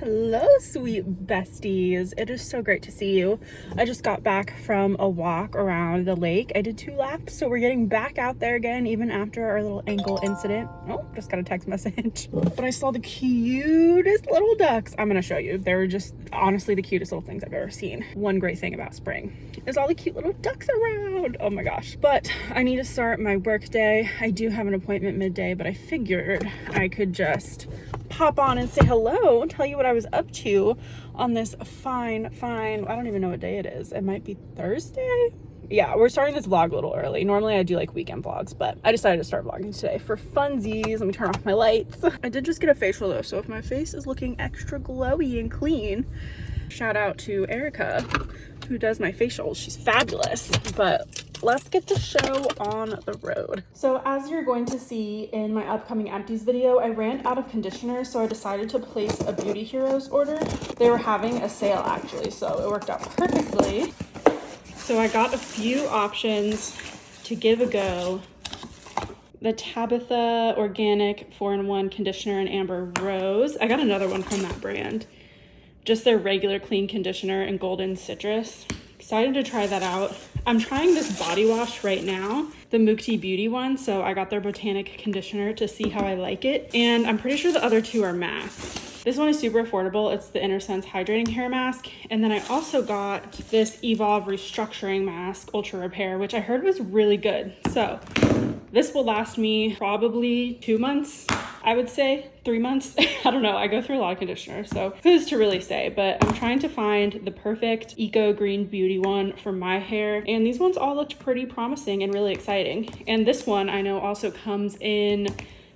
Hello, sweet besties. It is so great to see you. I just got back from a walk around the lake. I did 2 laps, so we're getting back out there again, even after our little ankle incident. Oh, just got a text message. But I saw the cutest little ducks. I'm gonna show you. They were just honestly the cutest little things I've ever seen. One great thing about spring is all the cute little ducks around. Oh my gosh. But I need to start my work day. I do have an appointment midday, but I figured I could just pop on and say hello and tell you what I was up to on this fine, I don't even know what day it is. It might be Thursday. Yeah, we're starting this vlog a little early. Normally I do like weekend vlogs, but I decided to start vlogging today for funsies. Let me turn off my lights. I did just get a facial though, so if my face is looking extra glowy and clean, shout out to Erica who does my facials. She's fabulous. But let's get the show on the road. So as you're going to see in my upcoming empties video, I ran out of conditioner, so I decided to place a Beauty Heroes order. They were having a sale actually, so it worked out perfectly. So I got a few options to give a go. The Tabitha Organic 4-in-1 Conditioner in Amber Rose. I got another one from that brand. Just their regular clean conditioner and golden citrus. Excited to try that out. I'm trying this body wash right now, the Mukti Beauty one. So I got their botanic conditioner to see how I like it. And I'm pretty sure the other two are masks. This one is super affordable. It's the InnerSense Hydrating Hair Mask. And then I also got this Evolve Restructuring Mask, Ultra Repair, which I heard was really good. So this will last me probably 2 months, I would say 3 months. I don't know, I go through a lot of conditioner, so who's to really say, but I'm trying to find the perfect eco green beauty one for my hair. And these ones all looked pretty promising and really exciting. And this one I know also comes in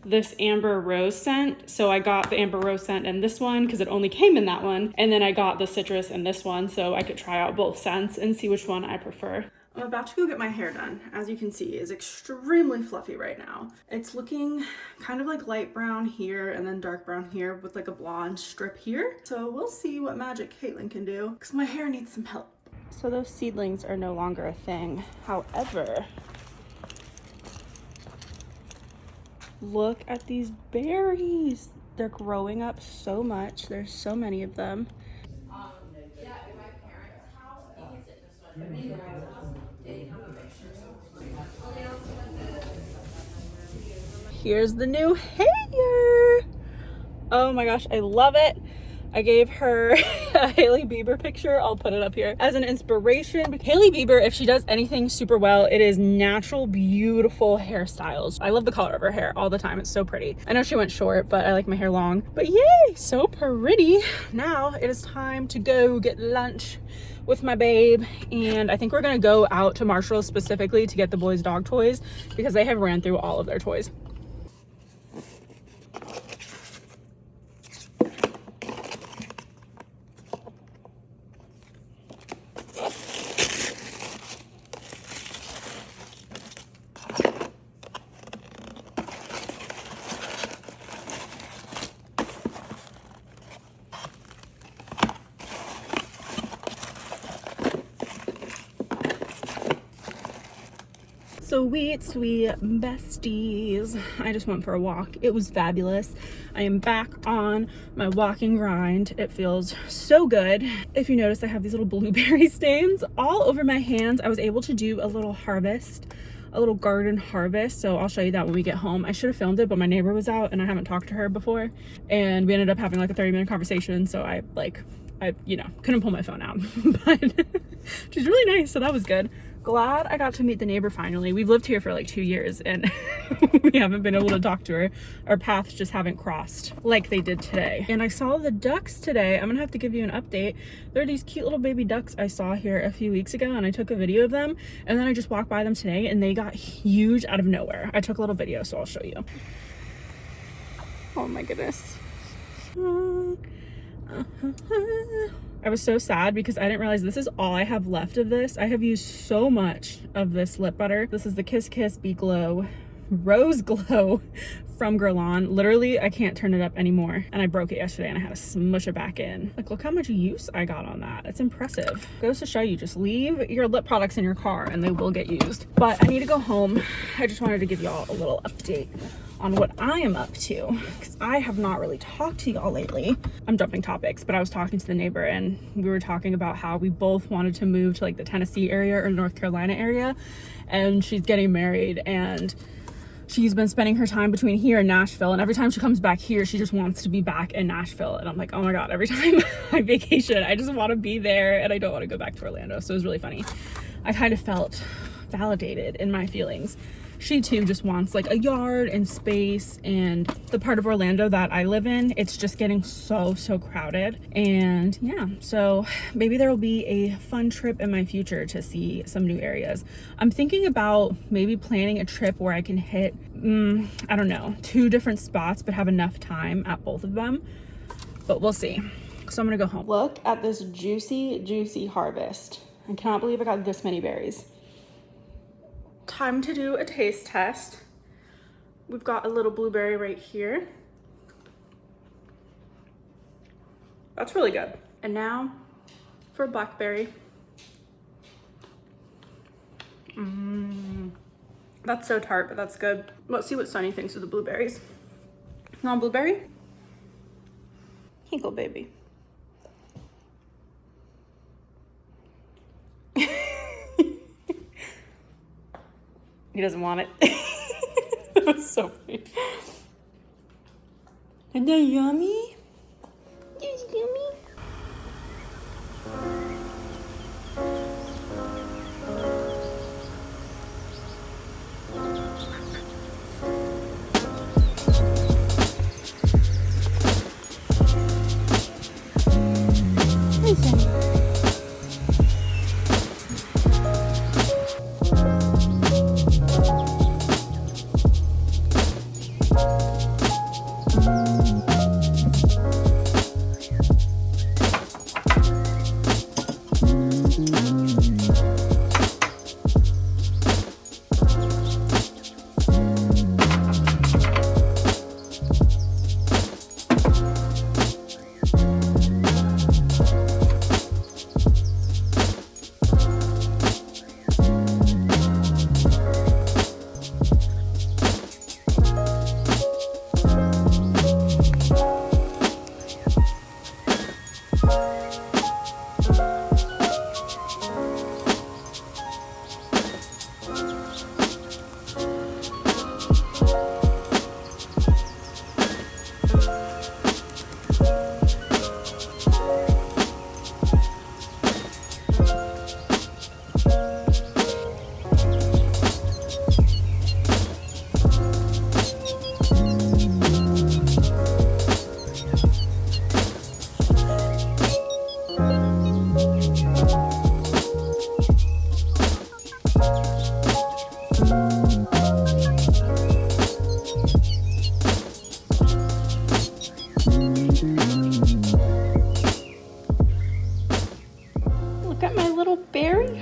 this Amber Rose scent. So I got the Amber Rose scent and this one because it only came in that one. And then I got the citrus in this one so I could try out both scents and see which one I prefer. I'm about to go get my hair done. As you can see, it's extremely fluffy right now. It's looking kind of like light brown here and then dark brown here with like a blonde strip here. So we'll see what magic Caitlin can do because my hair needs some help. So those seedlings are no longer a thing. However, look at these berries. They're growing up so much. There's so many of them. Here's the new hair. Oh my gosh, I love it. I gave her a Hailey Bieber picture. I'll put it up here as an inspiration. Hailey Bieber, if she does anything super well, it is natural, beautiful hairstyles. I love the color of her hair all the time. It's so pretty. I know she went short, but I like my hair long. But yay, so pretty. Now it is time to go get lunch with my babe, and I think we're gonna go out to Marshall's specifically to get the boys' dog toys because they have ran through all of their toys. Sweet, sweet besties. I just went for a walk. It was fabulous. I am back on my walking grind. It feels so good. If you notice, I have these little blueberry stains all over my hands. I was able to do a little harvest, a little garden harvest. So I'll show you that when we get home. I should have filmed it, but my neighbor was out and I haven't talked to her before. And we ended up having like a 30-minute conversation. So I you know, couldn't pull my phone out, but she's really nice. So that was good. Glad I got to meet the neighbor finally. We've lived here for like 2 years and we haven't been able to talk to her. Our paths just haven't crossed like they did today. And I saw the ducks today. I'm gonna have to give you an update. There are these cute little baby ducks I saw here a few weeks ago and I took a video of them. And then I just walked by them today and they got huge out of nowhere. I took a little video, so I'll show you. Oh my goodness. I was so sad because I didn't realize this is all I have left of this. I have used so much of this lip butter. This is the Kiss Kiss Be Glow Rose Glow from Guerlain. Literally, I can't turn it up anymore. And I broke it yesterday and I had to smush it back in. Like, look how much use I got on that. It's impressive. Goes to show you, just leave your lip products in your car and they will get used. But I need to go home. I just wanted to give y'all a little update on what I am up to, because I have not really talked to y'all lately. I'm jumping topics, but I was talking to the neighbor and we were talking about how we both wanted to move to like the Tennessee area or North Carolina area, and she's getting married and she's been spending her time between here and Nashville, and every time she comes back here she just wants to be back in Nashville, and I'm like, oh my god, every time I vacation I just want to be there and I don't want to go back to Orlando. So it was really funny. I kind of felt validated in my feelings. She too just wants like a yard and space, and the part of Orlando that I live in, it's just getting so crowded. And yeah, so maybe there will be a fun trip in my future to see some new areas. I'm thinking about maybe planning a trip where I can hit I don't know, 2 different spots but have enough time at both of them, but we'll see. So I'm gonna go home. Look at this juicy harvest. I cannot believe I got this many berries. Time to do a taste test. We've got a little blueberry right here. That's really good. And now for blackberry. That's so tart, but that's good. Let's see what Sunny thinks of the blueberries. Non blueberry? Here you go, baby. He doesn't want it. That was so funny. Isn't that yummy? It's yummy.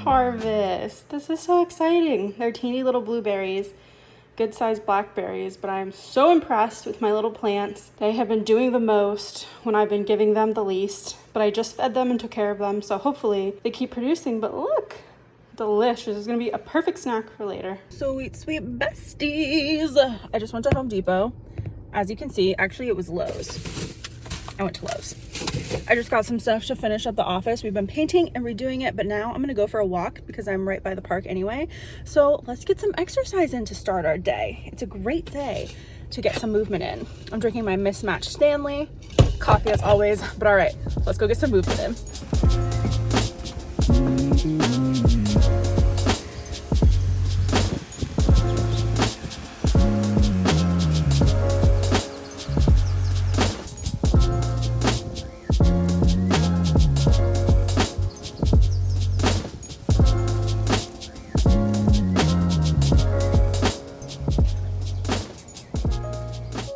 Harvest. This is so exciting. They're teeny little blueberries, good sized blackberries, but I'm so impressed with my little plants. They have been doing the most when I've been giving them the least, but I just fed them and took care of them, so hopefully they keep producing. But look, delicious. This is gonna be a perfect snack for later. Sweet besties. I just went to Home Depot. As you can see, actually it was Lowe's. I went to Lowe's. I just got some stuff to finish up the office. We've been painting and redoing it, but now I'm gonna go for a walk because I'm right by the park anyway. So let's get some exercise in to start our day. It's a great day to get some movement in. I'm drinking my mismatched Stanley. Coffee as always, but all right, let's go get some movement in.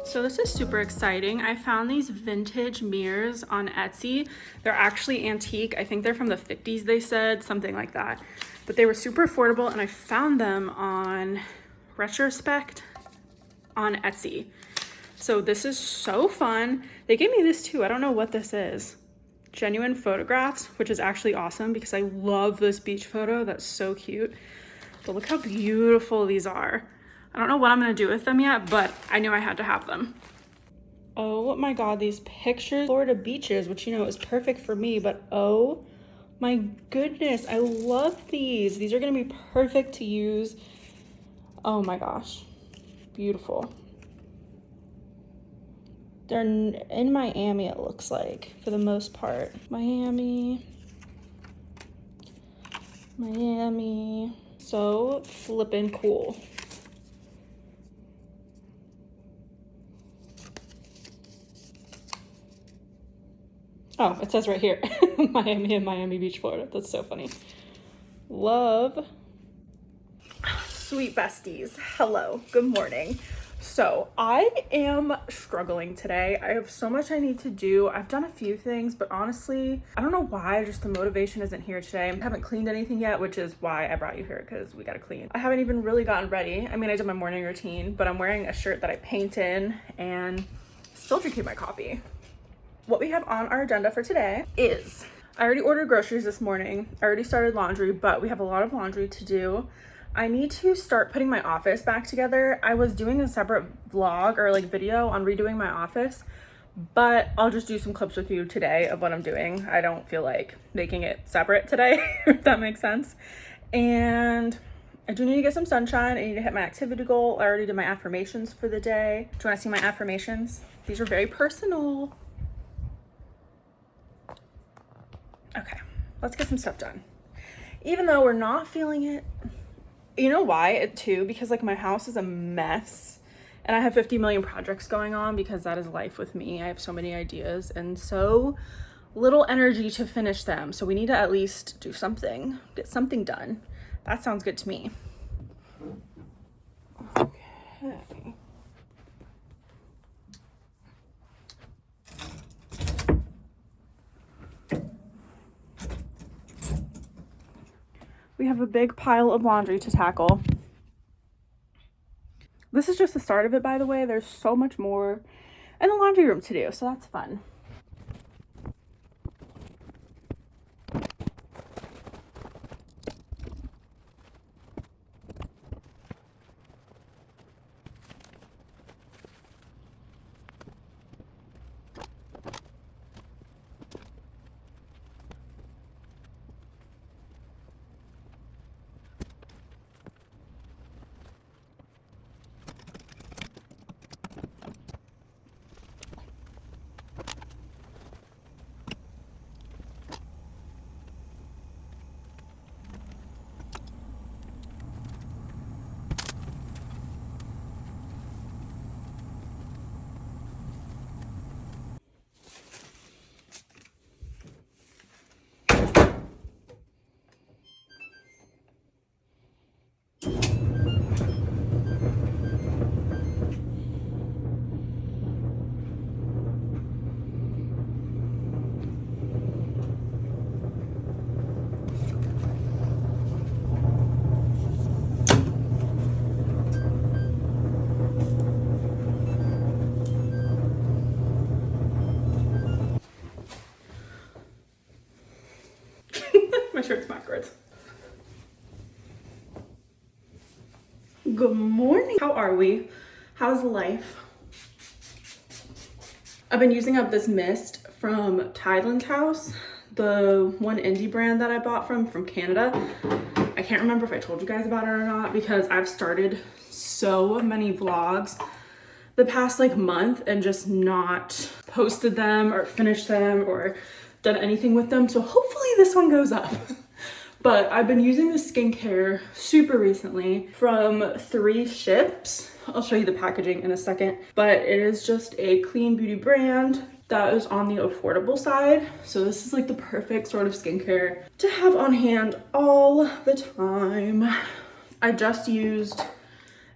So this is super exciting. I found these vintage mirrors on Etsy. They're actually antique. I think they're from the 50s, they said, something like that. But they were super affordable, and I found them on Retrospect on Etsy. So this is so fun. They gave me this too. I don't know what this is. Genuine photographs, which is actually awesome because I love this beach photo. That's so cute. But look how beautiful these are. I don't know what I'm gonna do with them yet, but I knew I had to have them. Oh my God, these pictures, Florida beaches, which you know is perfect for me, but oh my goodness, I love these. These are gonna be perfect to use. Oh my gosh, beautiful. They're in Miami, it looks like, for the most part. Miami. So flippin' cool. Oh, it says right here, Miami and Miami Beach, Florida. That's so funny. Love. Sweet besties, hello, good morning. So I am struggling today. I have so much I need to do. I've done a few things, but honestly, I don't know why, just the motivation isn't here today. I haven't cleaned anything yet, which is why I brought you here, because we gotta clean. I haven't even really gotten ready. I mean, I did my morning routine, but I'm wearing a shirt that I paint in and still drinking my coffee. What we have on our agenda for today is, I already ordered groceries this morning. I already started laundry, but we have a lot of laundry to do. I need to start putting my office back together. I was doing a separate vlog or like video on redoing my office, but I'll just do some clips with you today of what I'm doing. I don't feel like making it separate today, if that makes sense. And I do need to get some sunshine. I need to hit my activity goal. I already did my affirmations for the day. Do you want to see my affirmations? These are very personal. Okay, let's get some stuff done. Even though we're not feeling it, you know why too? Because like my house is a mess and I have 50 million projects going on because that is life with me. I have so many ideas and so little energy to finish them. So we need to at least do something, get something done. That sounds good to me. Okay. We have a big pile of laundry to tackle. This is just the start of it, by the way. There's so much more in the laundry room to do, so that's fun. My shirt's backwards. Good morning. How are we? How's life? I've been using up this mist from Thailand's House, the one indie brand that I bought from Canada. I can't remember if I told you guys about it or not because I've started so many vlogs the past like month and just not posted them or finished them or done anything with them. So hopefully this one goes up. But I've been using this skincare super recently from 3 Ships. I'll show you the packaging in a second, but it is just a clean beauty brand that is on the affordable side. So this is like the perfect sort of skincare to have on hand all the time. I just used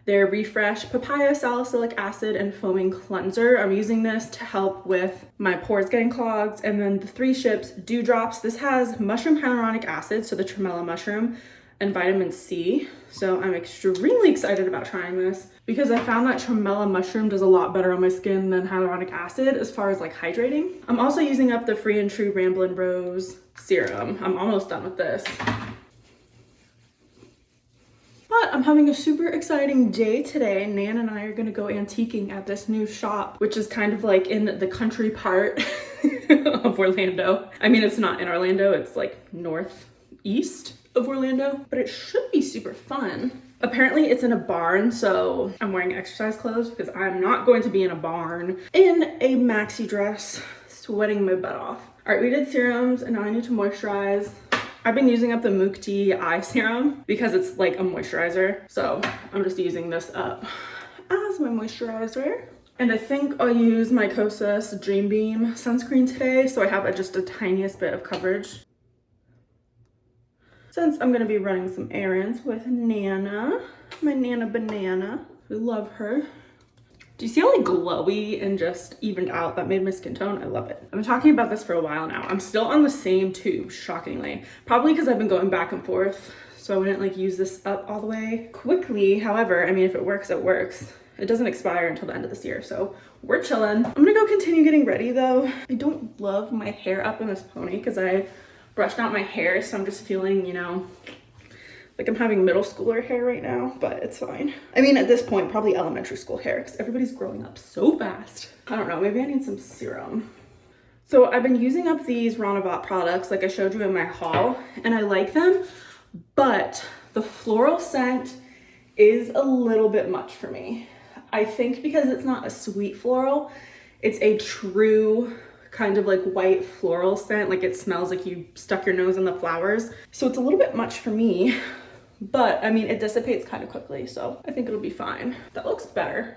their Refresh Papaya Salicylic Acid and Foaming Cleanser. I'm using this to help with my pores getting clogged. And then the 3 Ships Dew Drops. This has mushroom hyaluronic acid, so the tremella mushroom, and vitamin C. So I'm extremely excited about trying this because I found that tremella mushroom does a lot better on my skin than hyaluronic acid as far as like hydrating. I'm also using up the Free and True Ramblin' Rose serum. I'm almost done with this. But what? I'm having a super exciting day today. Nan and I are gonna go antiquing at this new shop, which is kind of like in the country part of Orlando. I mean, it's not in Orlando, it's like northeast of Orlando, but it should be super fun. Apparently it's in a barn, so I'm wearing exercise clothes because I'm not going to be in a barn in a maxi dress, sweating my butt off. All right, we did serums and now I need to moisturize. I've been using up the Mukti eye serum because it's like a moisturizer. So I'm just using this up as my moisturizer. And I think I'll use my Kosas Dream Beam sunscreen today, so I have just a tiniest bit of coverage. Since I'm gonna be running some errands with Nana, my Nana Banana. We love her. Do you see how like glowy and just evened out that made my skin tone? I love it. I've been talking about this for a while now. I'm still on the same tube, shockingly. Probably because I've been going back and forth, so I wouldn't like use this up all the way quickly. However, I mean, if it works, it works. It doesn't expire until the end of this year, so we're chilling. I'm gonna go continue getting ready though. I don't love my hair up in this pony because I brushed out my hair, so I'm just feeling, you know, like I'm having middle schooler hair right now, but it's fine. I mean, at this point, probably elementary school hair because everybody's growing up so fast. I don't know, maybe I need some serum. So I've been using up these Ranavat products like I showed you in my haul, and I like them, but the floral scent is a little bit much for me. I think because it's not a sweet floral, it's a true kind of like white floral scent. Like it smells like you stuck your nose in the flowers. So it's a little bit much for me. But I mean, it dissipates kind of quickly, so I think it'll be fine. That looks better.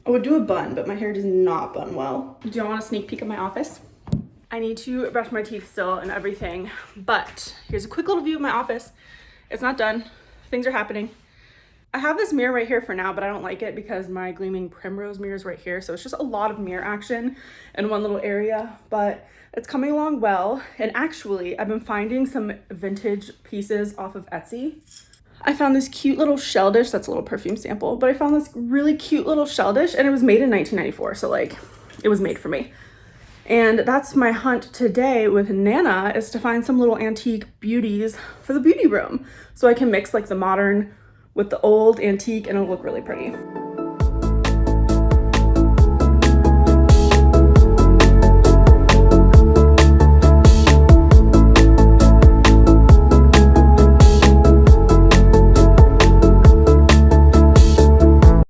I would do a bun, but my hair does not bun well. Do you want a sneak peek of my office? I need to brush my teeth still and everything, but here's a quick little view of my office. It's not done. Things are happening. I have this mirror right here for now, but I don't like it because my gleaming primrose mirror is right here. So it's just a lot of mirror action in one little area, but it's coming along well. And actually, I've been finding some vintage pieces off of Etsy. I found this cute little shell dish. That's a little perfume sample, but I found this really cute little shell dish and it was made in 1994. So like it was made for me. And that's my hunt today with Nana, is to find some little antique beauties for the beauty room. So I can mix like the modern with the old antique and it'll look really pretty.